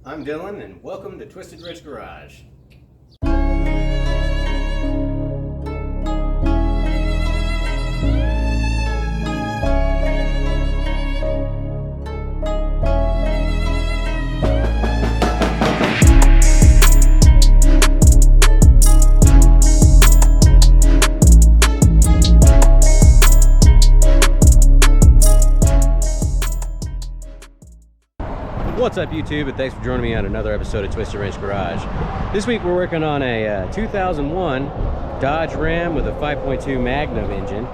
I'm Dylan, and welcome to Twisted Rich Garage. What's up, YouTube, and thanks for joining me on another episode of Twisted Rich Garage. This week we're working on a 2001 Dodge Ram with a 5.2 Magnum engine.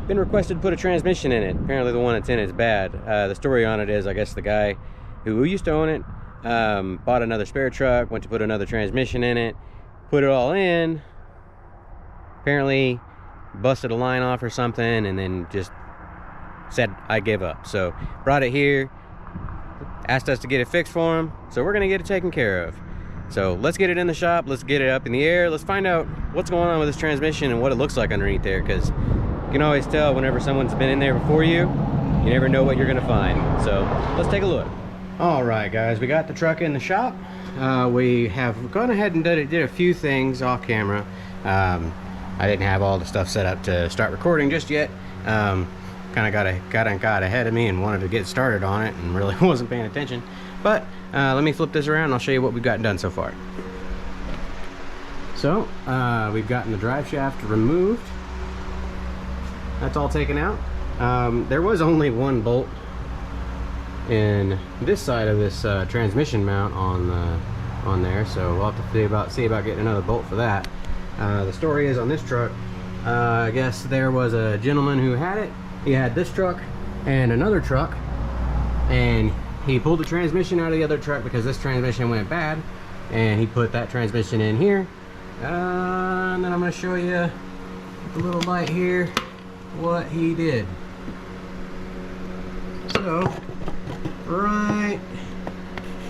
Been requested to put a transmission in it. Apparently the one that's in it is bad. The story on it is, I guess the guy who used to own it bought another spare truck, went to put another transmission in it, put it all in, apparently busted a line off or something, and then just said, I give up. So brought it here, asked us to get it fixed for him, so we're gonna get it taken care of. So let's get it in the shop, let's get it up in the air, let's find out what's going on with this transmission and what it looks like underneath there, because you can always tell whenever someone's been in there before you never know what you're gonna find. So let's take a look. All right, guys, we got the truck in the shop. We have gone ahead and did a few things off camera. I didn't have all the stuff set up to start recording just yet. Kind of got ahead of me and wanted to get started on it and really wasn't paying attention. But let me flip this around and I'll show you what we've gotten done so far. So we've gotten the drive shaft removed. That's all taken out. There was only one bolt in this side of this transmission mount on there, so we'll have to see about getting another bolt for that. The story is on this truck, I guess there was a gentleman who had it. He had this truck and another truck, and he pulled the transmission out of the other truck because this transmission went bad, and he put that transmission in here. And then I'm going to show you with the little light here what he did. So right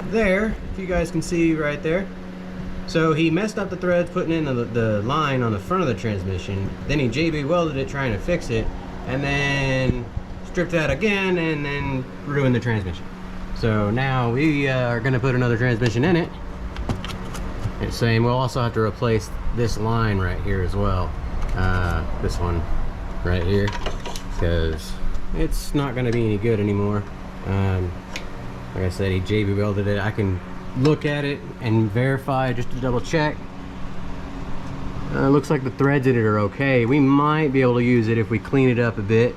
there, if you guys can see right there, so he messed up the threads putting in the line on the front of the transmission, then he JB welded it trying to fix it, and then stripped that again and then ruined the transmission. So now we are going to put another transmission in it. It's saying we'll also have to replace this line right here as well, this one right here, because it's not going to be any good anymore. Like I said, he JB welded it. I can look at it and verify just to double check. Looks like the threads in it are okay. We might be able to use it if we clean it up a bit.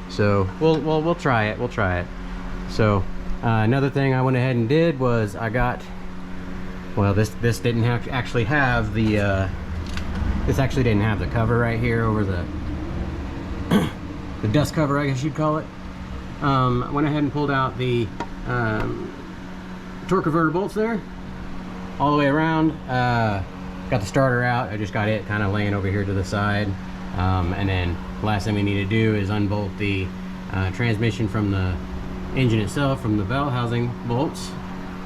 So we'll try it. We'll try it. So another thing I went ahead and did was I got, well, this didn't actually have the this actually didn't have the cover right here over the the dust cover, I guess you'd call it. I went ahead and pulled out the torque converter bolts there all the way around. Got the starter out. I just got it kind of laying over here to the side, and then last thing we need to do is unbolt the transmission from the engine itself, from the bell housing bolts.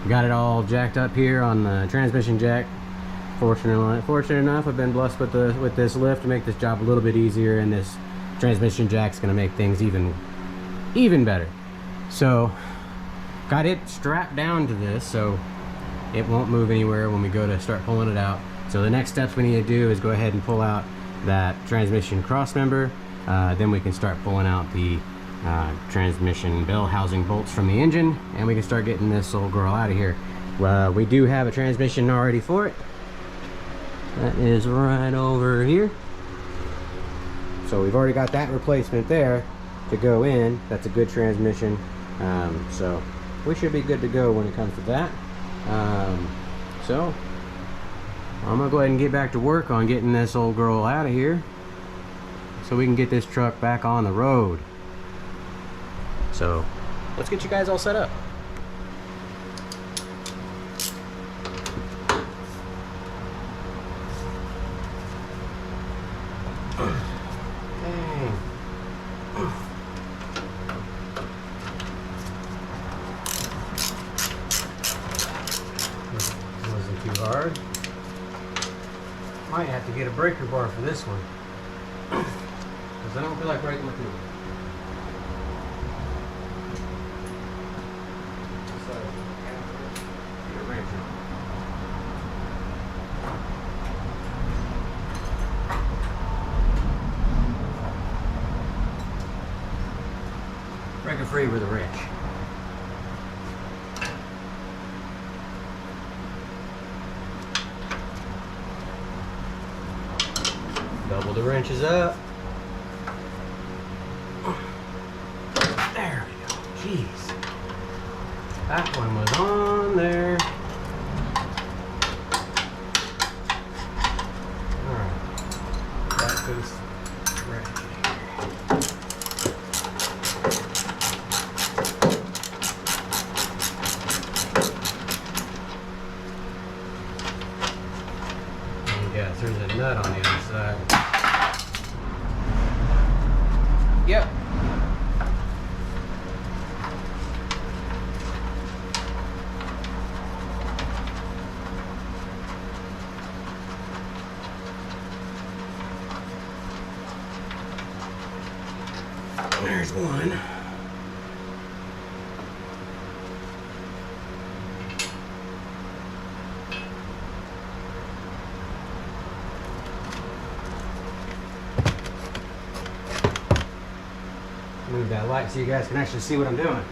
Got it all jacked up here on the transmission jack. Fortunate enough, I've been blessed with this lift to make this job a little bit easier, and this transmission jack's going to make things even better. So got it strapped down to this so it won't move anywhere when we go to start pulling it out. So the next steps we need to do is go ahead and pull out that transmission cross member. Then we can start pulling out the transmission bell housing bolts from the engine, and we can start getting this old girl out of here. We do have a transmission already for it. That is right over here. So we've already got that replacement there to go in. That's a good transmission. So we should be good to go when it comes to that. So I'm gonna go ahead and get back to work on getting this old girl out of here so we can get this truck back on the road. So let's get you guys all set up. Wasn't too hard. Might have to get a breaker bar for this one, because I don't feel like breaking the tube. free with a wrench. Double the wrenches up. There we go. Jeez. That one was on there. Alright. That goes right here. Yes, there's a nut on the other side. Yep. There's one. Move that light so you guys can actually see what I'm doing.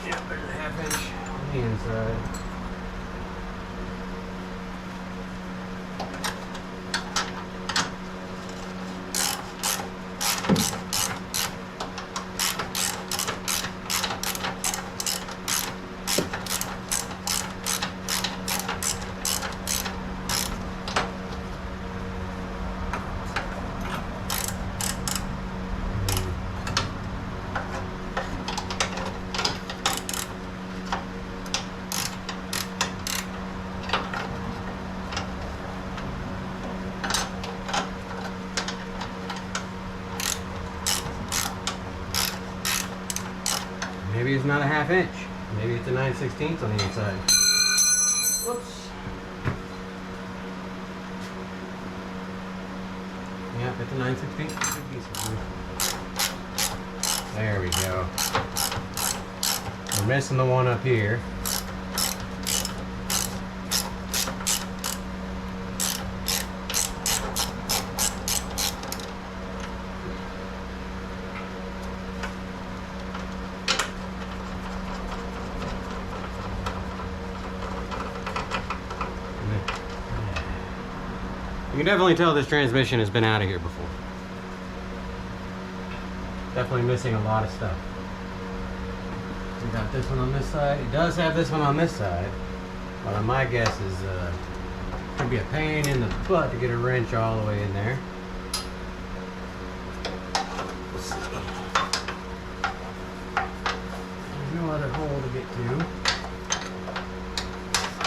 Yeah, there's a 1/2 inch on the inside. Maybe it's not a 1/2 inch. Maybe it's a 9/16 on the inside. Whoops. Yeah, it's a 9/16. There we go. We're missing the one up here. You can definitely tell this transmission has been out of here before. Definitely missing a lot of stuff. We got this one on this side. It does have this one on this side. But my guess is it could be a pain in the butt to get a wrench all the way in there. Let's see. There's no other hole to get to.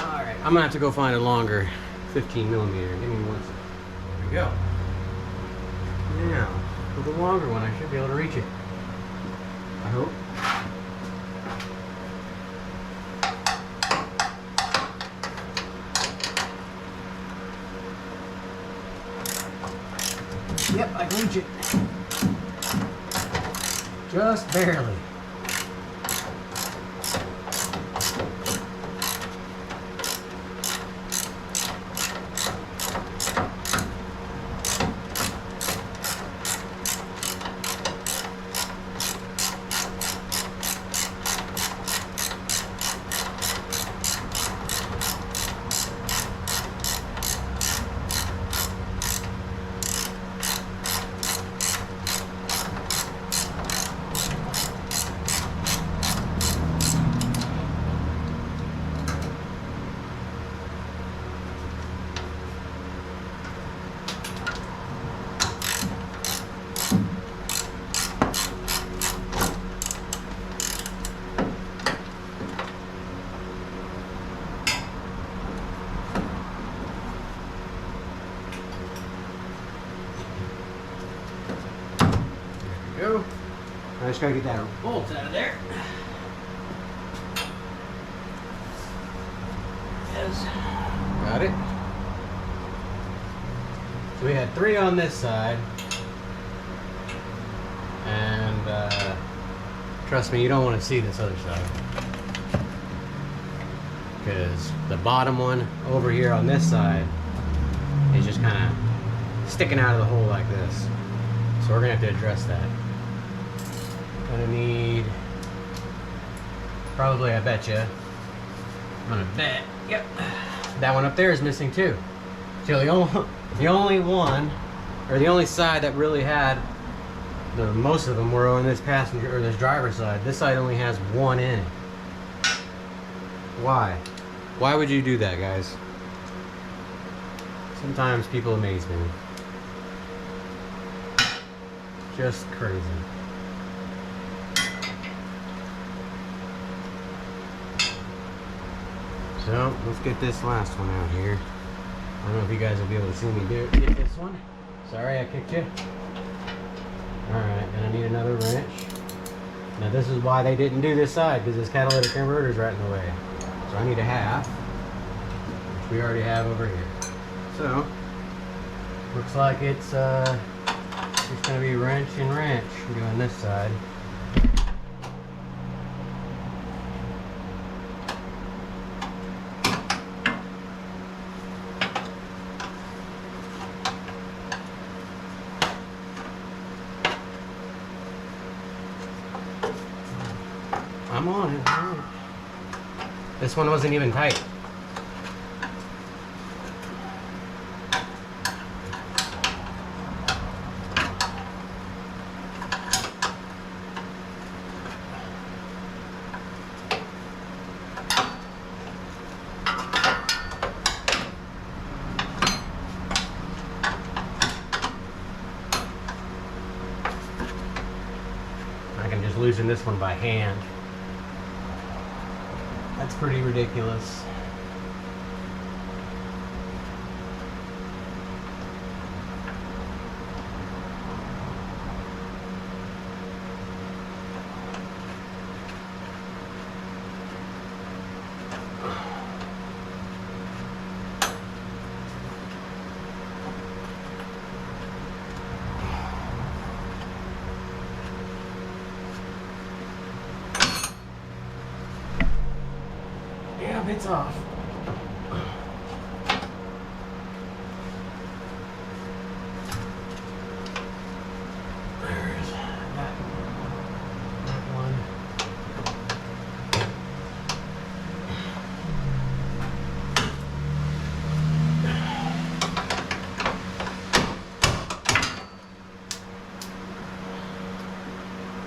Alright, I'm gonna have to go find a longer 15 millimeter. Give me 1 second. There we go. Now, with the longer one, I should be able to reach it. I hope. Yep, I can reach it. Just barely. Go. I just gotta get that bolt out of there. Yes. Got it. So we had 3 on this side. And trust me, you don't want to see this other side. Because the bottom one over here on this side just kind of sticking out of the hole like this. So we're gonna have to address that. Gonna need probably, I bet you, I'm gonna bet, yep, that one up there is missing too. So the only one, or the only side that really had, most of them were on this passenger or this driver's side. This side only has one in it. Why? Why would you do that, guys? Sometimes people amaze me. Just crazy. So let's get this last one out here. I don't know if you guys will be able to see me get this one. Sorry, I kicked you. Alright, and I need another wrench. Now this is why they didn't do this side, because this catalytic converter is right in the way. So I need a half, which we already have over here. So, looks like it's just going to be wrench and wrench doing this side. I'm on it. This one wasn't even tight. I can just loosen this one by hand. That's pretty ridiculous. It's off. There's that one.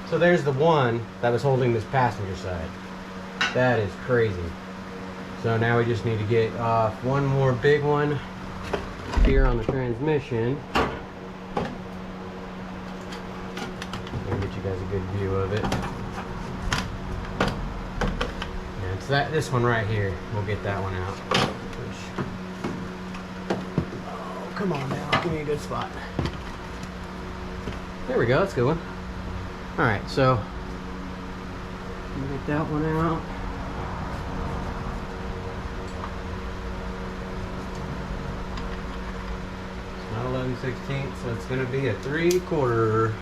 So there's the one that was holding this passenger side. That is crazy. So now we just need to get off one more big one here on the transmission. I'll get you guys a good view of it. And it's this one right here. We'll get that one out. Oh, come on now. Give me a good spot. There we go. That's a good one. Alright, so get that one out. Not 11/16, so it's going to be a 3/4.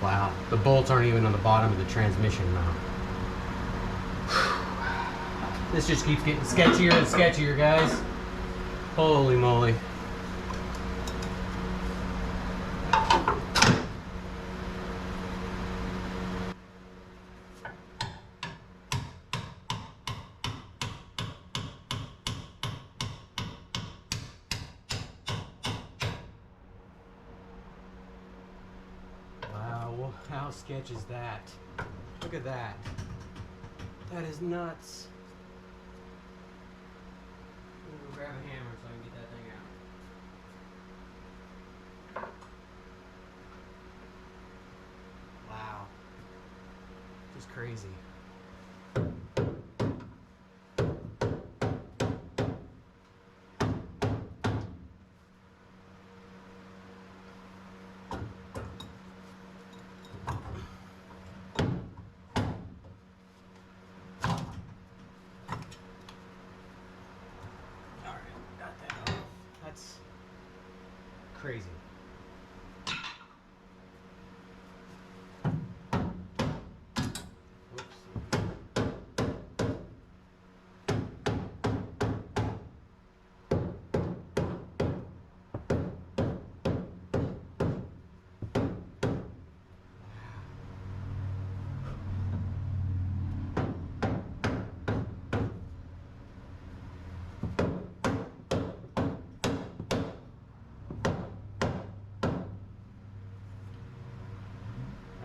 Wow, the bolts aren't even on the bottom of the transmission mount. This just keeps getting sketchier and sketchier, guys. Holy moly. How sketch is that? Look at that. That is nuts. I'm gonna go grab a hammer so I can get that thing out. Wow. Just crazy.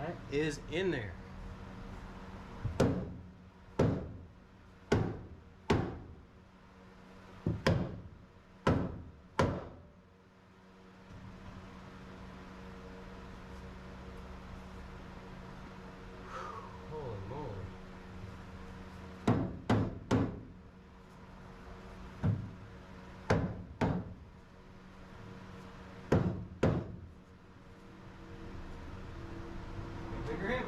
That is in there. Holy moly. Bigger hammer.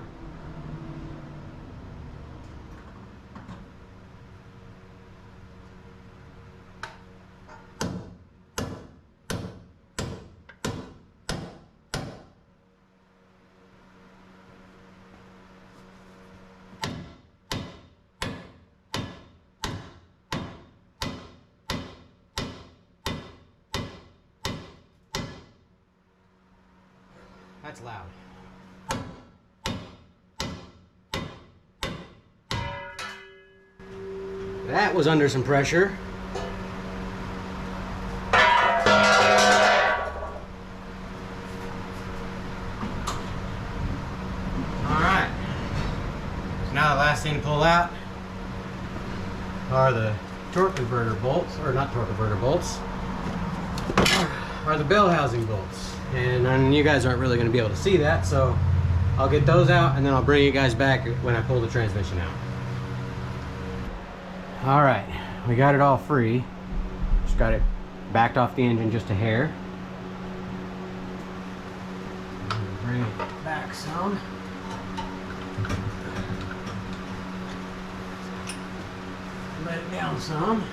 That's loud. That was under some pressure. Alright. So now the last thing to pull out are the torque converter bolts, or not torque converter bolts, are the bell housing bolts. And you guys aren't really going to be able to see that, so I'll get those out and then I'll bring you guys back when I pull the transmission out. Alright, we got it all free. Just got it backed off the engine just a hair. Bring it back some. Let it down some.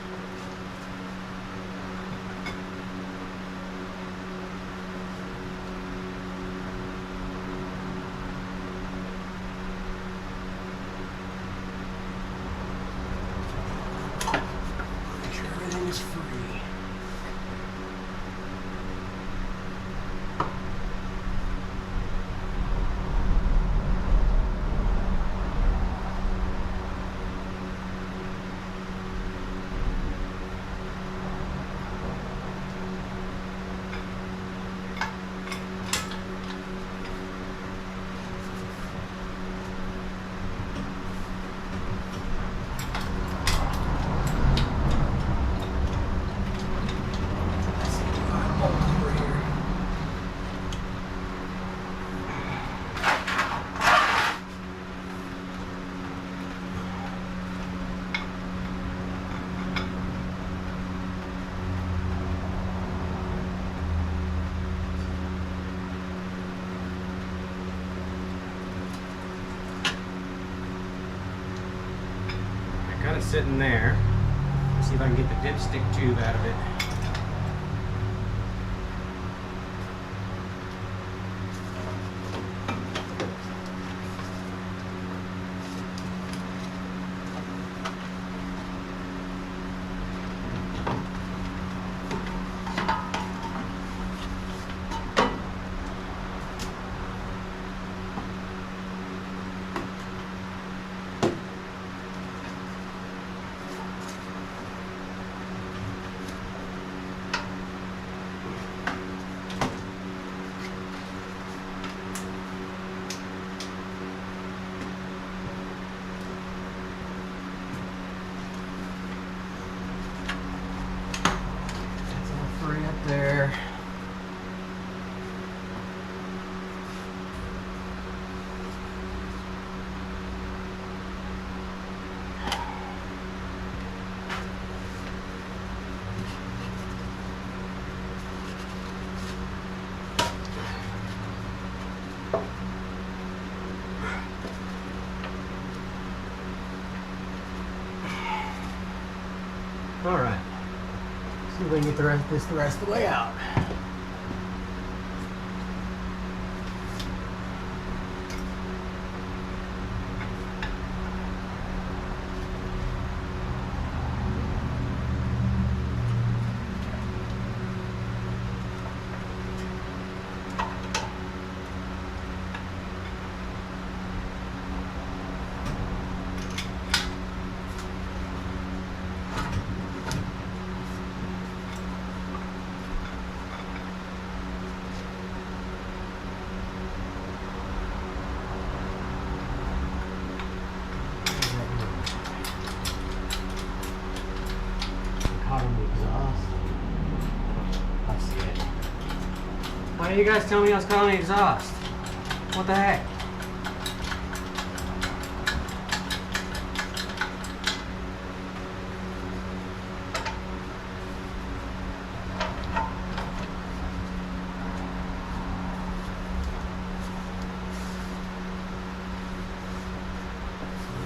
Is free. Kind of sitting there. See if I can get the dipstick tube out of it. There. All right. See if we can get the rest of the way out. Why you guys tell me I was calling the exhaust? What the heck?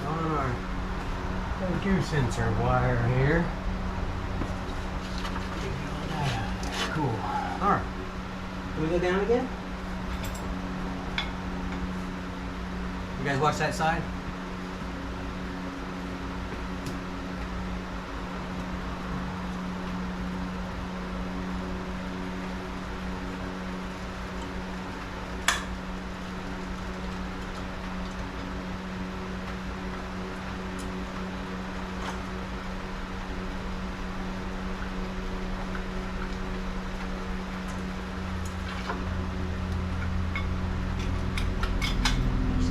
On our gear sensor wire here. Cool. Alright. Can we go down again? You guys watch that side?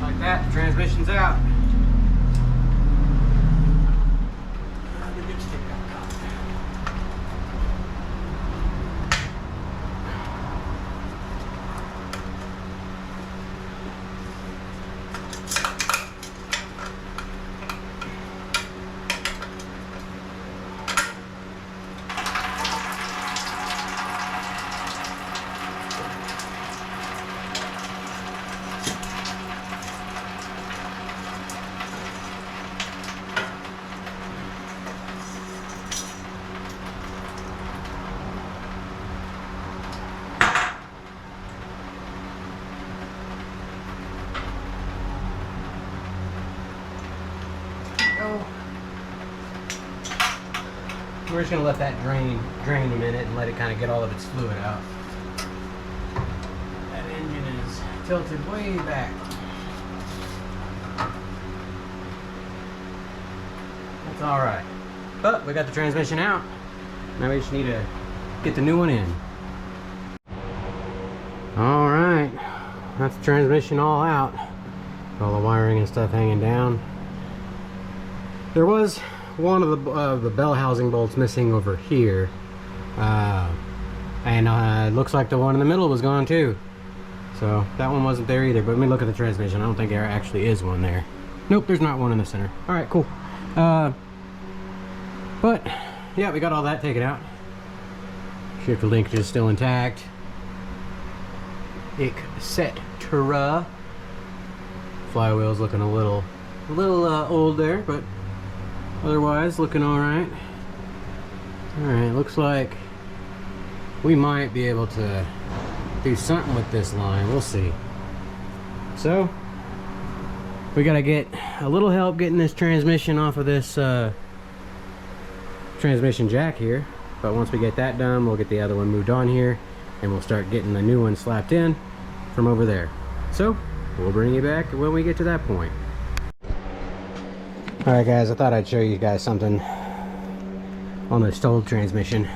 Like that, the transmission's out. The dipstick got caught. We're just gonna let that drain a minute and let it kind of get all of its fluid out. That engine is tilted way back. That's all right. But we got the transmission out. Now we just need to get the new one in. All right, that's the transmission all out. All the wiring and stuff hanging down. There was one of the bell housing bolts missing over here, and it looks like the one in the middle was gone too, so that one wasn't there either. But let me look at the transmission. I don't think there actually is one there. Nope, there's not one in the center. All right, cool. But yeah, we got all that taken out. Shifter linkage is still intact, etc. Flywheel's looking a little old there, but otherwise looking all right. All right, looks like we might be able to do something with this line. We'll see. So we gotta get a little help getting this transmission off of this transmission jack here. But once we get that done, we'll get the other one moved on here, and we'll start getting the new one slapped in from over there. So we'll bring you back when we get to that point. Alright guys, I thought I'd show you guys something on this old transmission.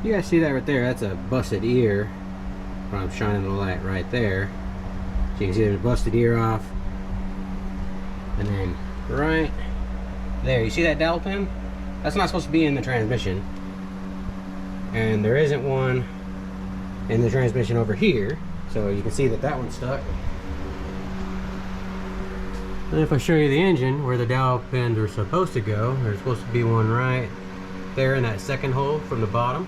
You guys see that right there? That's a busted ear. I'm shining the light right there. So you can see there's a busted ear off. And then right there, you see that dowel pin? That's not supposed to be in the transmission. And there isn't one in the transmission over here. So you can see that that one's stuck. And if I show you the engine, where the dowel pins are supposed to go, there's supposed to be one right there in that second hole from the bottom.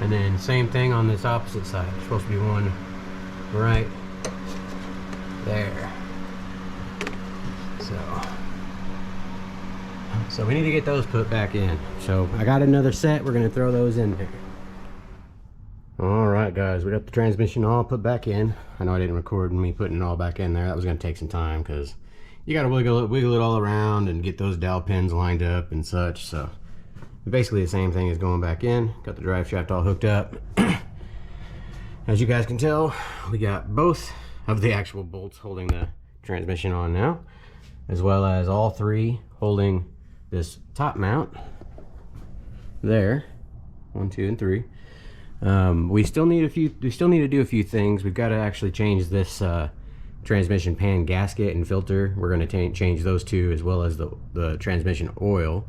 And then same thing on this opposite side. There's supposed to be one right there. So we need to get those put back in. So I got another set. We're going to throw those in there. Alright guys, we got the transmission all put back in. I know I didn't record me putting it all back in there. That was going to take some time because you got to wiggle it all around and get those dowel pins lined up and such. So basically the same thing as going back in. Got the drive shaft all hooked up. As you guys can tell, we got both of the actual bolts holding the transmission on now, as well as all three holding this top mount there. 1, 2, and 3. We still need to do a few things. We've got to actually change this transmission pan gasket and filter. We're going to change those two, as well as the transmission oil.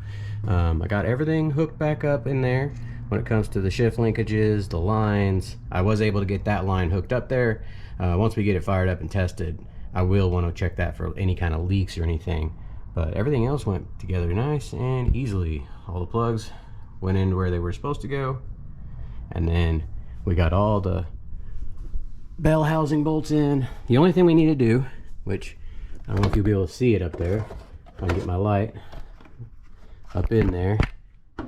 I got everything hooked back up in there. when it comes to the shift linkages, the lines. I was able to get that line hooked up there. Once we get it fired up and tested, I will want to check that for any kind of leaks or anything. But everything else went together nice and easily. All the plugs went in where they were supposed to go. And then we got all the bell housing bolts in. The only thing we need to do, which I don't know if you'll be able to see it up there, if I can get my light up in there. I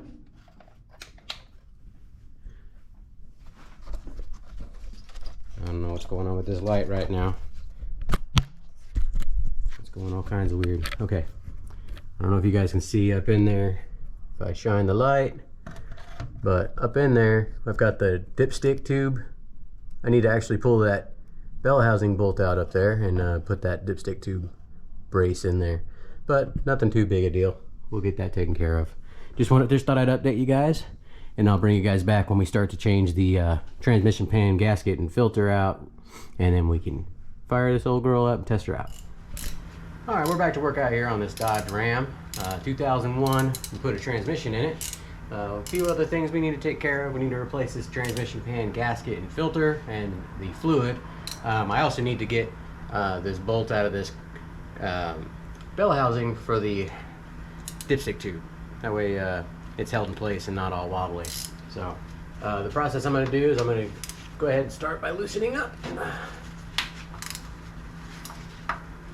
don't know what's going on with this light right now. It's going all kinds of weird. Okay. I don't know if you guys can see up in there if I shine the light, but up in there I've got the dipstick tube. I need to actually pull that bell housing bolt out up there and put that dipstick tube brace in there, but nothing too big a deal. We'll get that taken care of. Just thought I'd update you guys, and I'll bring you guys back when we start to change the transmission pan gasket and filter out, and then we can fire this old girl up and test her out. All right, we're back to work out here on this Dodge Ram 2001. We put a transmission in it. A few other things we need to take care of. We need to replace this transmission pan gasket and filter and the fluid. I also need to get this bolt out of this bell housing for the dipstick tube. That way it's held in place and not all wobbly. So the process I'm going to do is I'm going to go ahead and start by loosening up.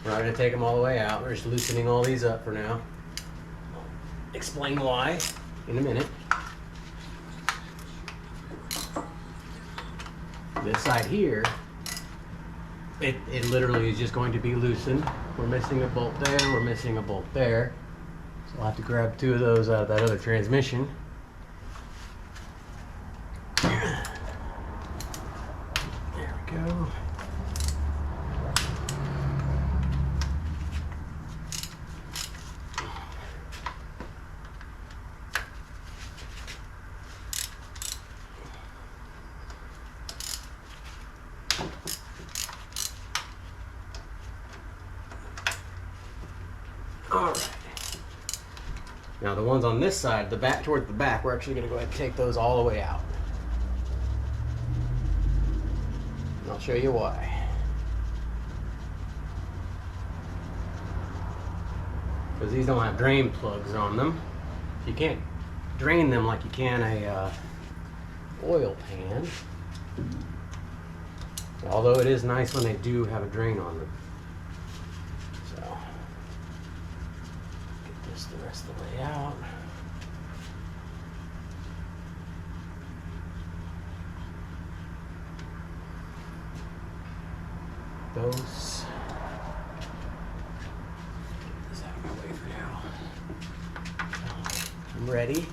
We're not going to take them all the way out. We're just loosening all these up for now. I'll explain why in a minute. This side here, it literally is just going to be loosened. We're missing a bolt there, we're missing a bolt there. So I'll have to grab two of those out of that other transmission. There we go. Alright. Now the ones on this side, the back toward the back, we're actually going to go ahead and take those all the way out. And I'll show you why. Because these don't have drain plugs on them. You can't drain them like you can a oil pan. Although it is nice when they do have a drain on them. So, get this the rest of the way out. Those. Get this out of my way for now. I'm ready.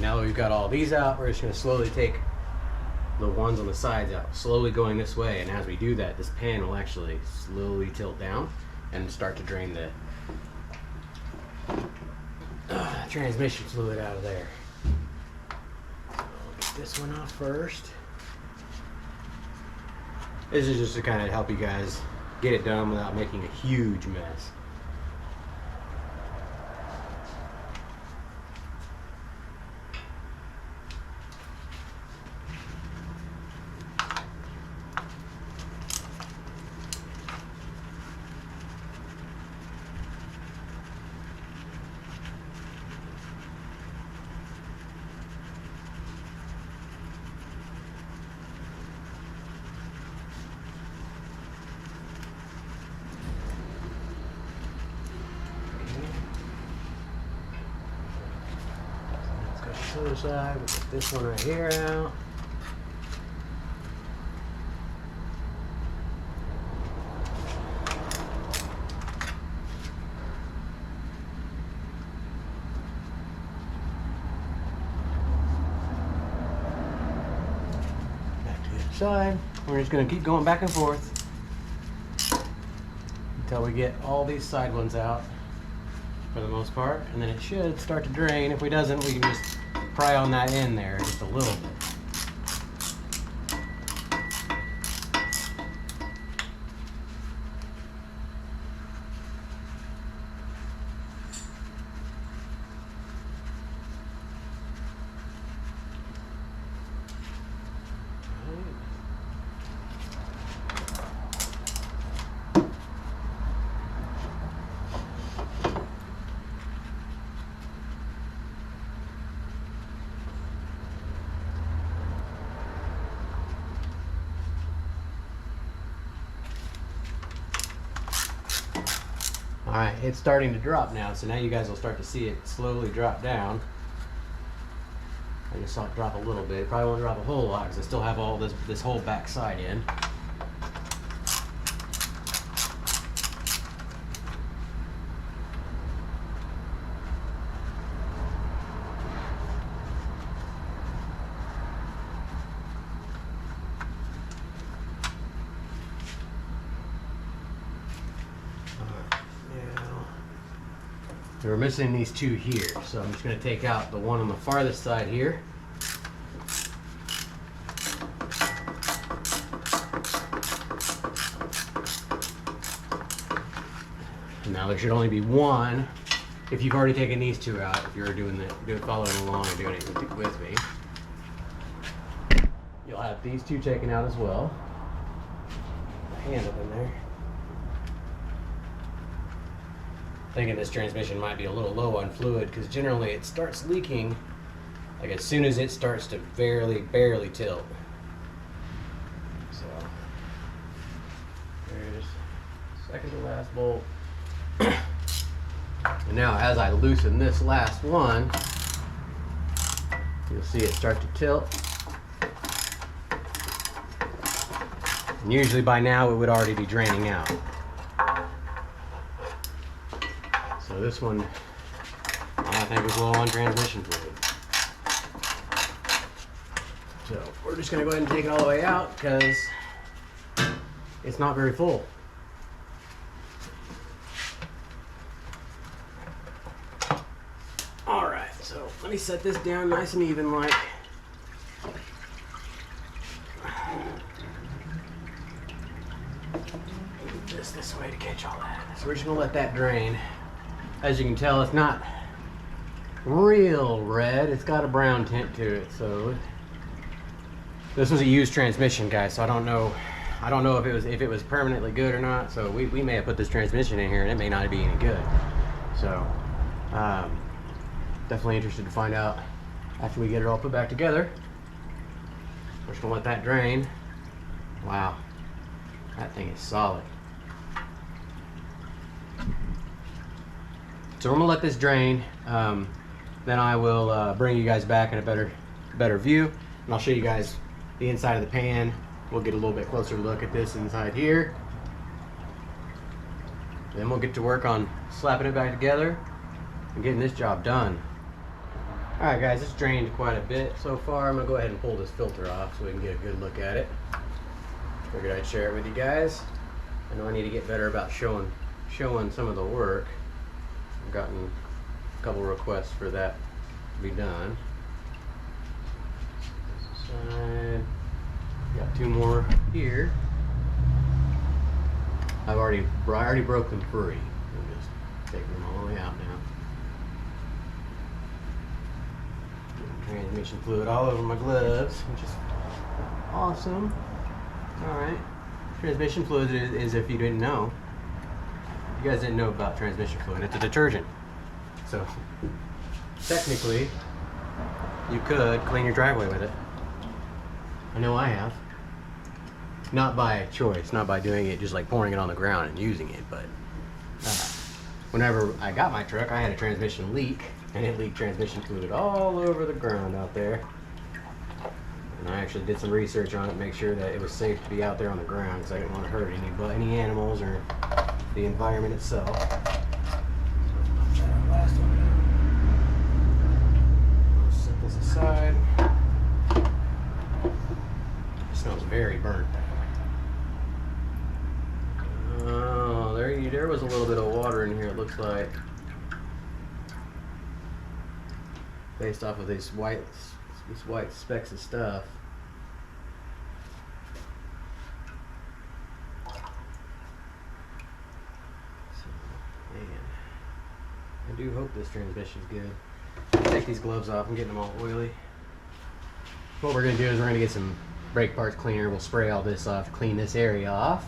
Now that we've got all these out, we're just going to slowly take the ones on the sides out, slowly going this way. And as we do that, this pan will actually slowly tilt down and start to drain the transmission fluid out of there. So I'll get this one off first. This is just to kind of help you guys get it done without making a huge mess. Other side, we'll get this one right here out. side. We're just gonna keep going back and forth until we get all these side ones out for the most part, and then it should start to drain. If we doesn't, we can just pry on that end there just a little bit. All right, it's starting to drop now, so now you guys will start to see it slowly drop down. I just saw it drop a little bit. It probably won't drop a whole lot because I still have all this whole back side in. We're missing these two here, so I'm just going to take out the one on the farthest side here. And now there should only be one if you've already taken these two out, if you're following along and doing it with me. You'll have these two taken out as well. Hand up in there. Thinking this transmission might be a little low on fluid because generally it starts leaking like as soon as it starts to barely tilt. So there's second to last bolt. And now as I loosen this last one, you'll see it start to tilt. And usually by now it would already be draining out. So this one, I think, is low on transmission fluid. So we're just going to go ahead and take it all the way out because it's not very full. All right, so let me set this down nice and even like. Move this way to catch all that. So we're just going to let that drain. As you can tell, it's not real red. It's got a brown tint to it. So this was a used transmission, guys. So I don't know if it was permanently good or not. So we may have put this transmission in here and it may not be any good. So definitely interested to find out after we get it all put back together. We're just gonna let that drain. Wow, that thing is solid. So I'm gonna let this drain. Then I will bring you guys back in a better view, and I'll show you guys the inside of the pan. We'll get a little bit closer look at this inside here. Then we'll get to work on slapping it back together and getting this job done. All right, guys, it's drained quite a bit so far. I'm gonna go ahead and pull this filter off so we can get a good look at it. Figured I'd share it with you guys. I know I need to get better about showing some of the work. I've gotten a couple requests for that to be done. This side, got two more here. I already broke them free. I'm just taking them all the way out now. Getting transmission fluid all over my gloves, which is awesome. All right, transmission fluid is, if you didn't know. You guys didn't know about transmission fluid. It's a detergent. So technically, you could clean your driveway with it. I know I have. Not by choice, not by doing it just like pouring it on the ground and using it, but whenever I got my truck, I had a transmission leak, and it leaked transmission fluid all over the ground out there. And I actually did some research on it to make sure that it was safe to be out there on the ground because I didn't want to hurt any animals or the environment itself. Last one. I'll set this aside. It smells very based off of these white specks of stuff. So, man, I do hope this transmission's good. Take these gloves off. I'm getting them all oily. What we're gonna do is we're gonna get some brake parts cleaner. We'll spray all this off, clean this area off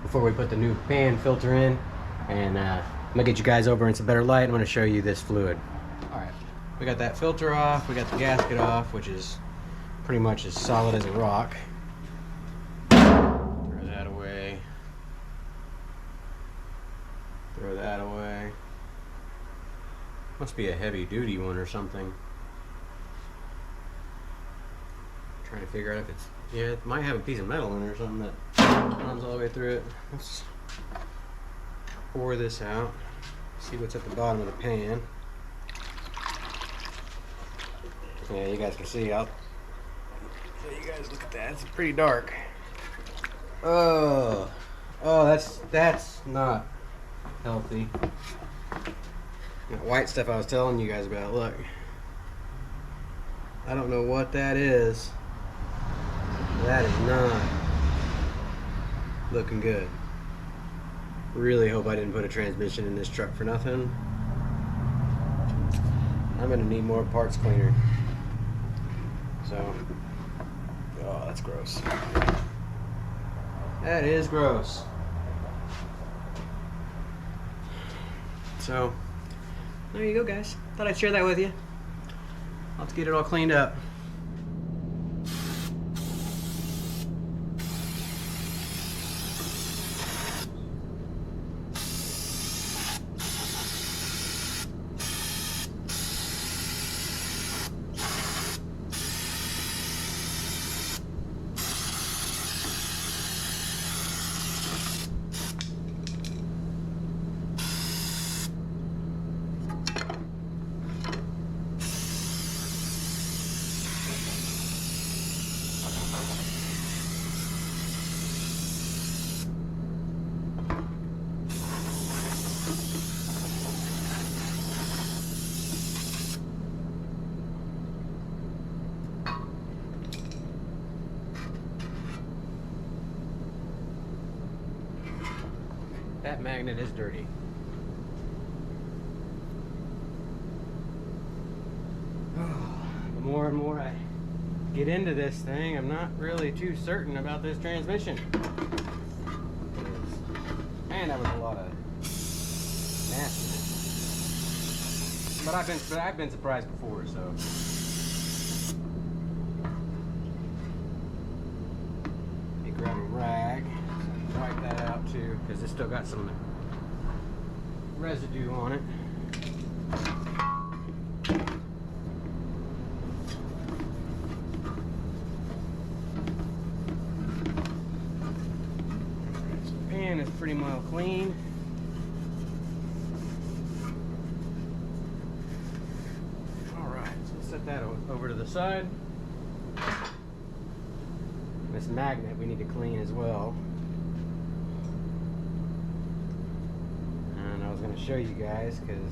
before we put the new pan filter in. And I'm gonna get you guys over in some better light. I'm gonna show you this fluid. All right, we got that filter off. We got the gasket off, which is pretty much as solid as a rock. Throw that away. Throw that away. Must be a heavy duty one or something. Trying to figure out if it's, yeah, it might have a piece of metal in it or something that runs all the way through it. Let's pour this out, see what's at the bottom of the pan. Yeah, you guys can see, I'll show you guys, look at that, it's pretty dark. Oh, that's not healthy. That white stuff I was telling you guys about, look. I don't know what that is. That is not looking good. Really hope I didn't put a transmission in this truck for nothing. I'm gonna need more parts cleaner. So, oh, that's gross. That is gross. So, there you go, guys. Thought I'd share that with you. Let's get it all cleaned up. That magnet is dirty. The more and more I get into this thing, I'm not really too certain about this transmission. Man, that was a lot of nastiness. But I've been surprised before, so. Let me grab a rag. Wipe that out too, because it's still got some residue on it. So the pan is pretty well clean. Alright, so let's set that over to the side. This magnet we need to clean as well. I was going to show you guys because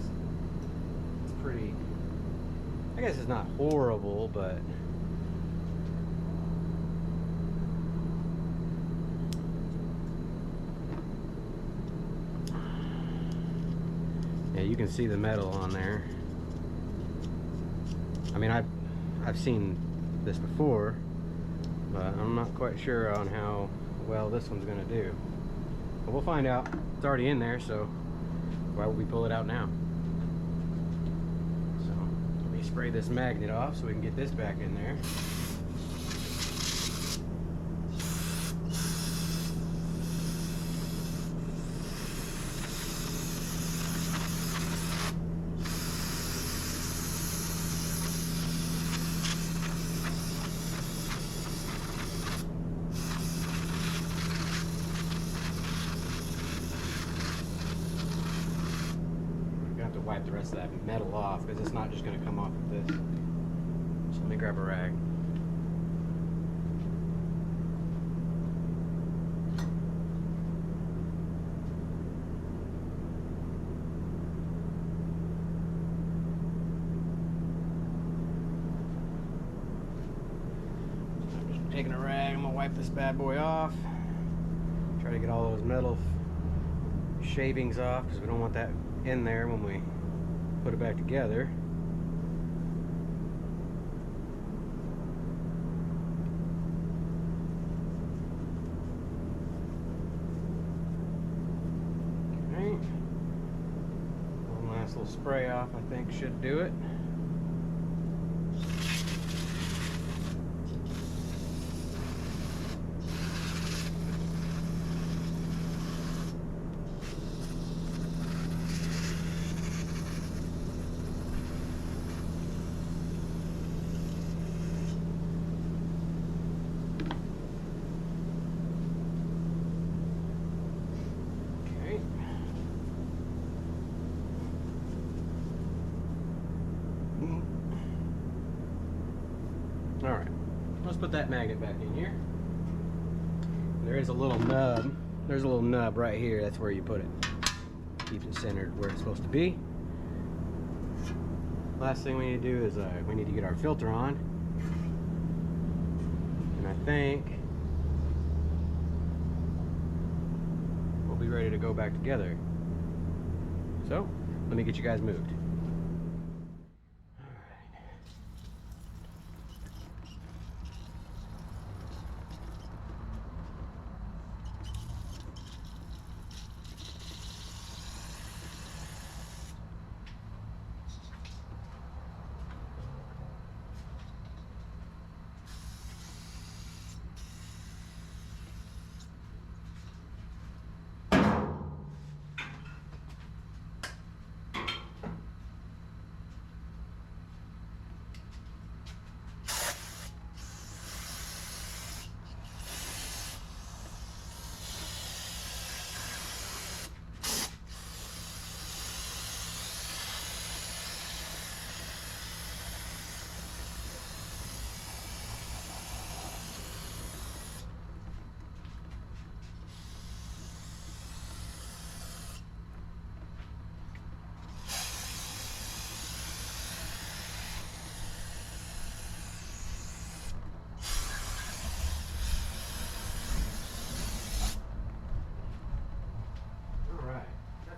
it's pretty, I guess it's not horrible, but yeah, you can see the metal on there. I mean, I've seen this before, but I'm not quite sure on how well this one's going to do. But we'll find out. It's already in there, so why would we pull it out now? So let me spray this magnet off so we can get this back in there. Wipe the rest of that metal off because it's not just going to come off with this. So let me grab a rag. Taking a rag, I'm gonna wipe this bad boy off. Try to get all those metal shavings off because we don't want that in there when we put it back together. Okay. One last little spray off, I think, should do it. Alright, let's put that magnet back in here. There is a little nub. There's a little nub right here. That's where you put it. Keeps it centered where it's supposed to be. Last thing we need to do is we need to get our filter on. And I think we'll be ready to go back together. So, let me get you guys moved.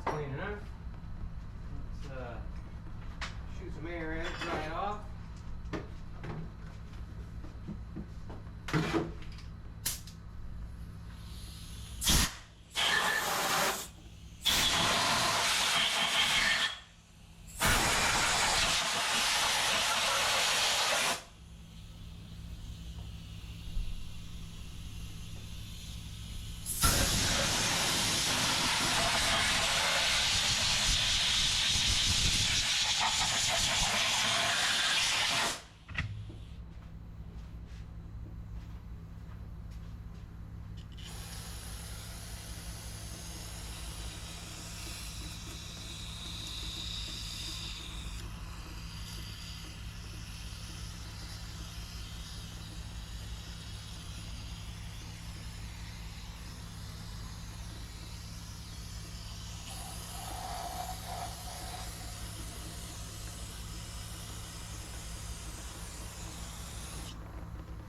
Clean enough. Let's shoot some air in it, dry it off.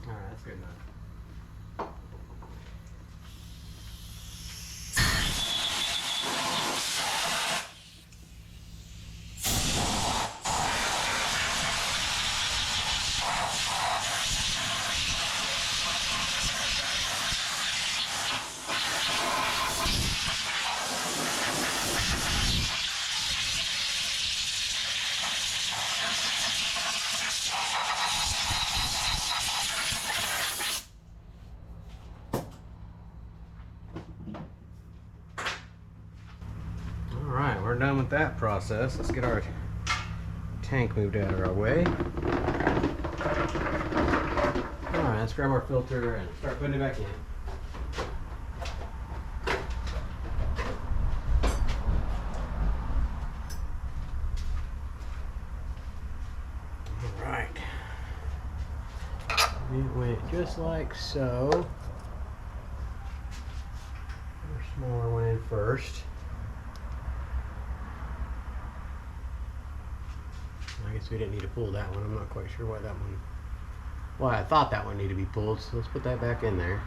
Alright, that's good enough. Alright, we're done with that process. Let's get our tank moved out of our way. Alright, let's grab our filter and start putting it back in. Alright. It went just like so. Our smaller one in first. I guess we didn't need to pull that one. I'm not quite sure why that one Well, I thought that one needed to be pulled, so let's put that back in there.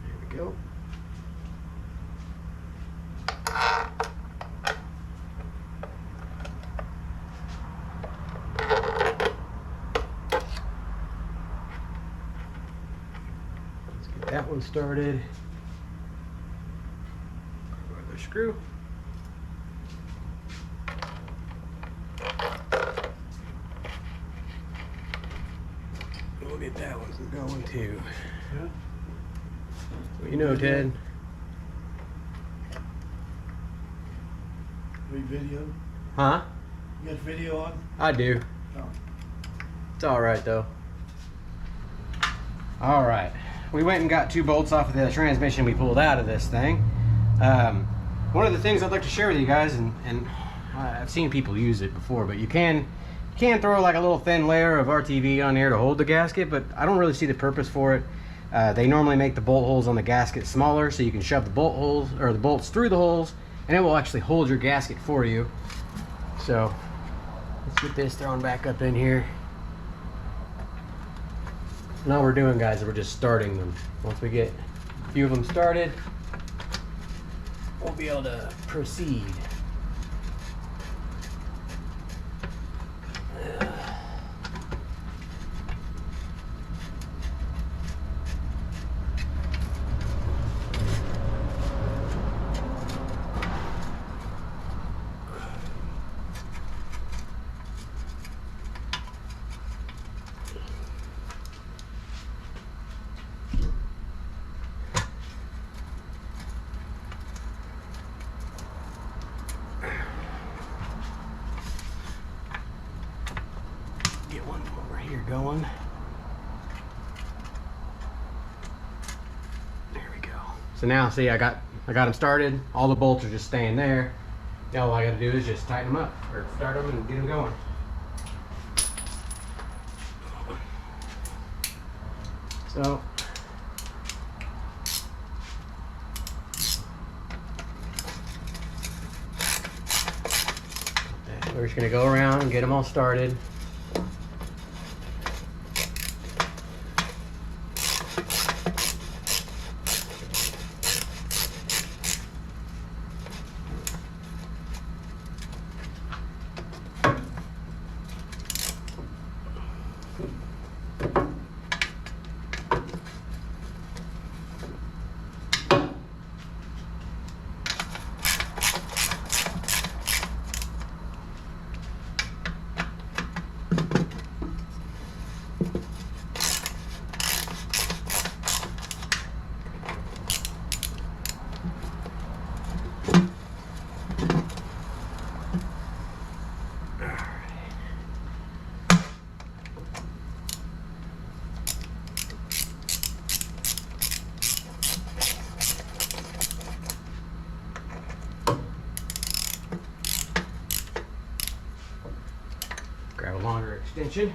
There we go. Let's get that one started. Another screw. We'll get that one going too. Yeah. What you know, Ted? We video? Huh? You got video on? I do. Oh. It's all right though. All right, we went and got 2 bolts off of the transmission we pulled out of this thing. One of the things I'd like to share with you guys, and I've seen people use it before, but you can throw like a little thin layer of RTV on there to hold the gasket, but I don't really see the purpose for it. They normally make the bolt holes on the gasket smaller, so you can shove the bolt holes or the bolts through the holes, and it will actually hold your gasket for you. So let's get this thrown back up in here. And all we're doing, guys, is we're just starting them. Once we get a few of them started, we'll be able to proceed. Get one over here going. There we go. So now, see, I got them started. All the bolts are just staying there. Now all I got to do is just tighten them up, or start them and get them going. So we're just gonna go around and get them all started. Grab a longer extension.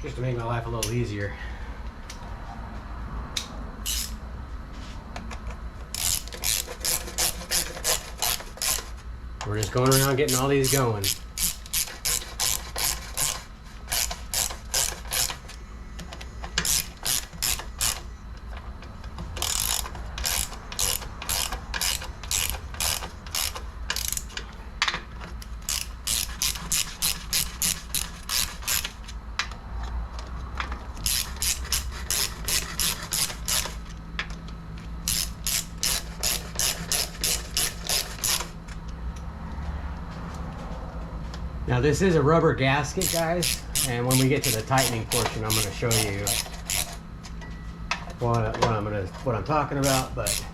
Just to make my life a little easier. We're just going around getting all these going. Now this is a rubber gasket, guys, and when we get to the tightening portion, I'm going to show you what I'm talking about. But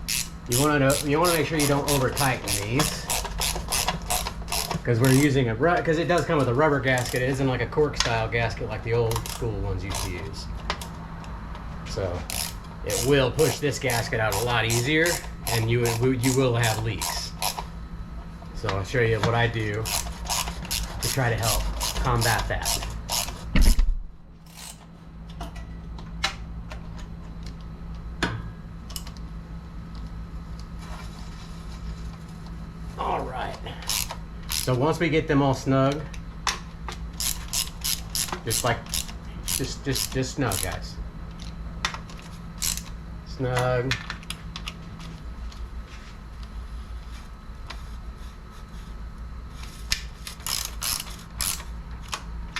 you want to make sure you don't over tighten these, because we're using because it does come with a rubber gasket. It isn't like a cork style gasket like the old school ones used to use. So it will push this gasket out a lot easier, and you will have leaks. So I'll show you what I do to try to help combat that. So once we get them all snug, just snug, guys. Snug.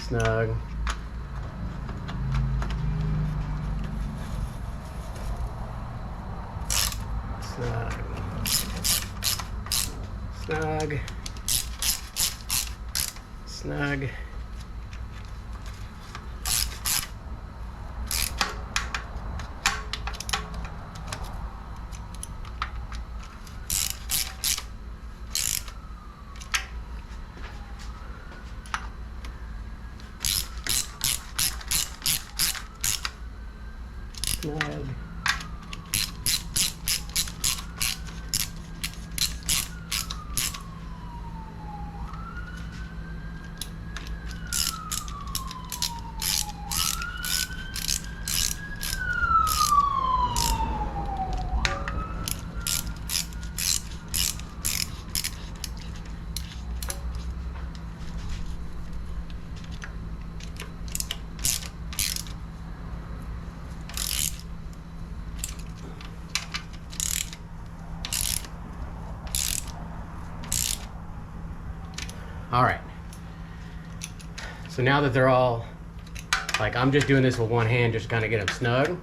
Snug. Snug. Snug. Snug. Snug. All right. So now that they're all, like, I'm just doing this with one hand just to kind of get them snug.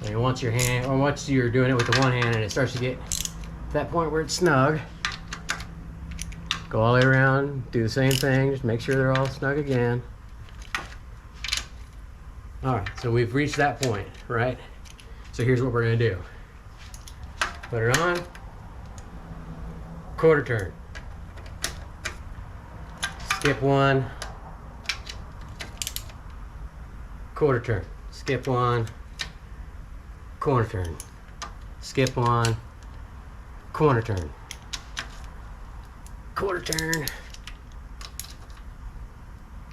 And once you're doing it with the one hand and it starts to get to that point where it's snug, go all the way around, do the same thing, just make sure they're all snug again. All right, so we've reached that point, right? So here's what we're gonna do. Put it on, quarter turn. Skip one, quarter turn. Skip one, corner turn. Skip one, corner turn. Quarter turn,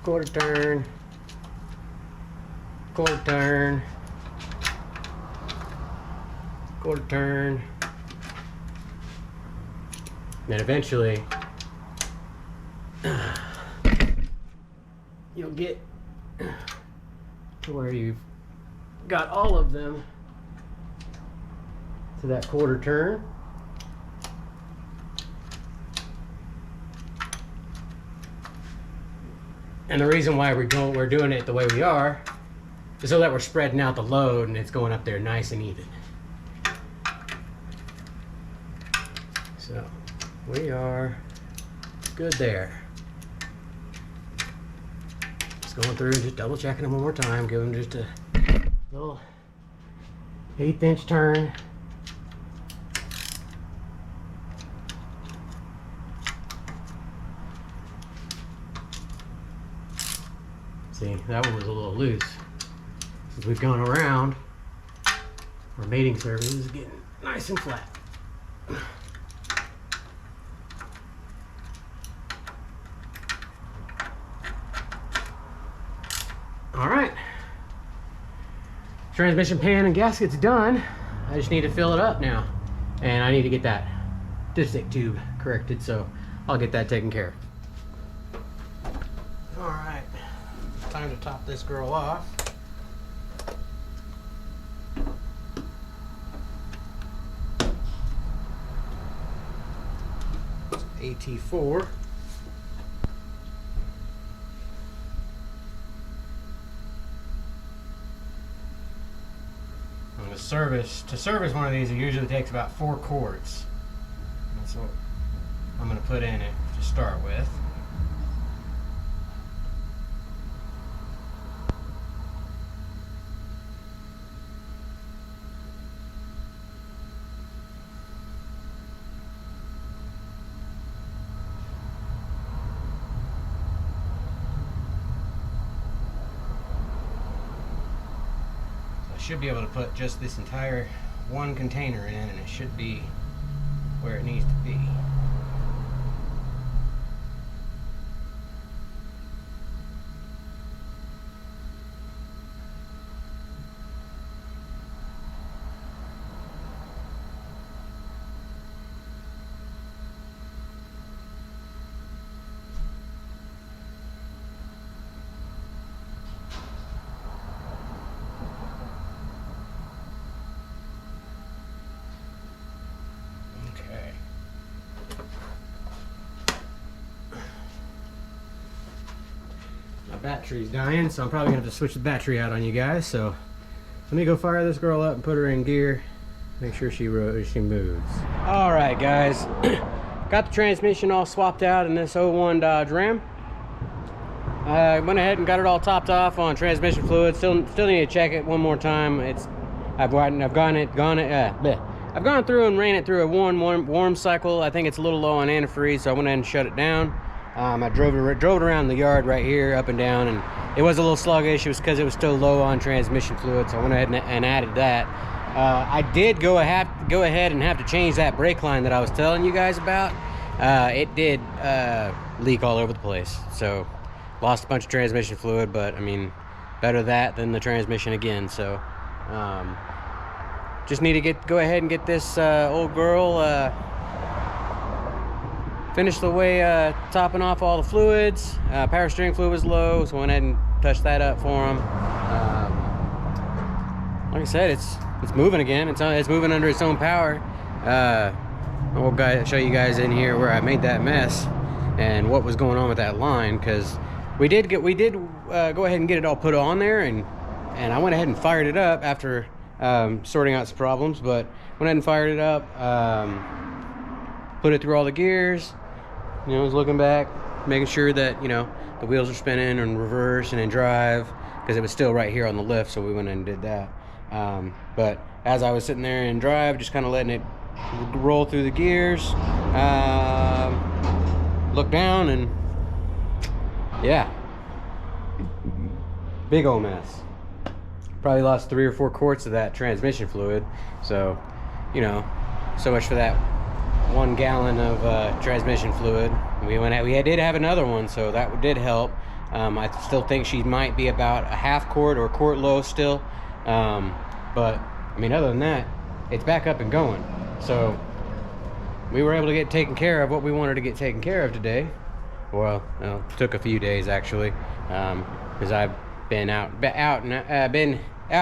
quarter turn, quarter turn, quarter turn. Then eventually you'll get to where you've got all of them to that quarter turn. And the reason why we're doing it the way we are is so that we're spreading out the load and it's going up there nice and even. So we are good there. Just going through, just double checking them one more time, give them just a little 1/8 inch turn. See, that one was a little loose. Since we've gone around, our mating surface is getting nice and flat. All right. Transmission pan and gasket's done. I just need to fill it up now. And I need to get that dipstick tube corrected, so I'll get that taken care of. All right. Time to top this girl off. AT4. And to service one of these, it usually takes about 4 quarts. That's what I'm going to put in it to start with. Should be able to put just this entire one container in, and it should be where it needs to be. battery's dying, so I'm probably gonna have to switch the battery out on you guys. So let me go fire this girl up and put her in gear. Make sure she moves. All right, guys. Got the transmission all swapped out in this 01 Dodge Ram. I went ahead and got it all topped off on transmission fluid. Still need to check it one more time. I've gone through and ran it through a warm cycle. I think it's a little low on antifreeze, so I went ahead and shut it down. I drove it around the yard right here, up and down, and it was a little sluggish. It was because it was still low on transmission fluid, so I went ahead and added that. I did go ahead and have to change that brake line that I was telling you guys about. It did leak all over the place, so lost a bunch of transmission fluid, but I mean, better that than the transmission again. So just need to go ahead and get this old girl finished the way, topping off all the fluids. Power steering fluid was low, so I went ahead and touched that up for him. Like I said, it's moving again. It's moving under its own power. We'll show you guys in here where I made that mess and what was going on with that line, because we did go ahead and get it all put on there, and I went ahead and fired it up after sorting out some problems, but went ahead and fired it up, put it through all the gears, I was looking back, making sure that, the wheels are spinning in reverse and in drive, because it was still right here on the lift, so we went in and did that. But as I was sitting there in drive, just kind of letting it roll through the gears, look down, and yeah, big old mess. Probably lost 3 or 4 quarts of that transmission fluid, so so much for that 1 gallon of transmission fluid. We did have another one, so that did help. I still think she might be about a half quart or a quart low still, but I mean, other than that, it's back up and going. So we were able to get taken care of what we wanted to get taken care of today. Well, it took a few days actually, because I've been out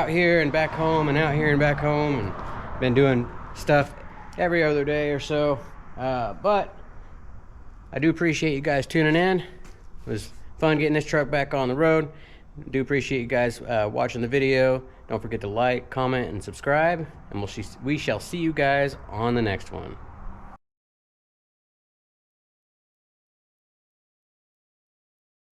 here and back home, and out here and back home, and been doing stuff every other day or so. But I do appreciate you guys tuning in. It was fun getting this truck back on the road. I do appreciate you guys watching the video. Don't forget to like, comment, and subscribe, and we shall see you guys on the next one.